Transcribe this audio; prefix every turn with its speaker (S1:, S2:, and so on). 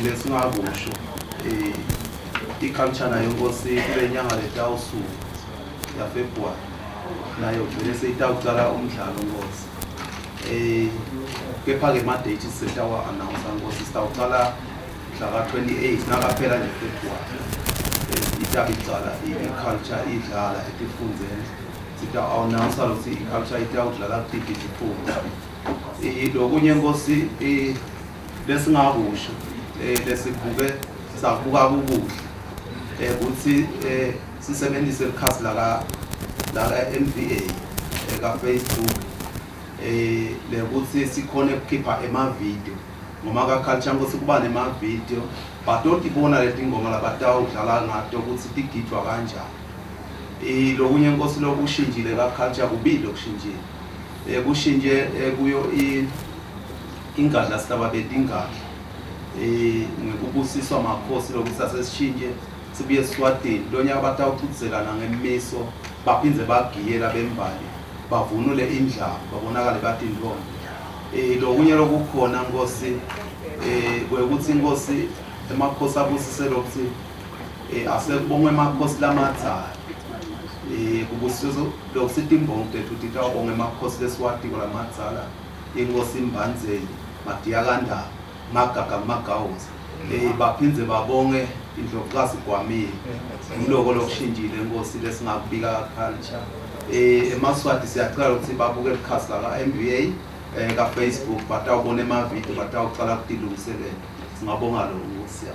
S1: lesingakusho iculture nayo Nkosi kule nyanga letawusuku ya February nayo vele seyitawuqala umdlalo Nkosi kepha-ke ama-date sitawa announce Nkosi sitawuqala mhla ka-28 nakaphela nje February itabe iqala iculture idlala etifundeni sita-announce ukuthi iculture itawudlala kuphi izifunda lokunye Nkosi lesingakusho lesibuke sakubuka kukuhle ukuthi sisebenzise ikhasi la MVA ka-Facebook lekuthi sikhone ukukhipha ema-video ngoma ka-culture Nkosi kuba nema-video batotibona leti ngoma labatawudlala ngato ukuthi tigidwa kanjani lokunye Nkosi lokushintshile ka-culture kubili lokushintshile kushintshe kuyo ingadla sitaba betingadla ngekubusiswa makhosi lokuthi asesishintshe sibuye eSwatini lonyaka batawuchudzelana ngemiso baphindze bagiyela bembali bavunule indlamu babonakale bathi intombi lokunye lokukhona Nkosi kwekuthi Nkosi emakhosi abusise lokuthi asekubongwe emakhosi lamathala kubusiswe lokuthi timbongi tethu titawubonga emakhosi leSwati kolamathala Inkosi Mbandzeni Madiyakandaba Magaga Magawuza baphindze babonge indlovukazi Gwamile umloko lokushintshile Nkosi lesingakubika ka-culture emaswati siyacela ukuthi babuke ikhasi la MVA ka-Facebook batawubona ema-video batawuqala kutilungiselela singabonga lokho Nkosi.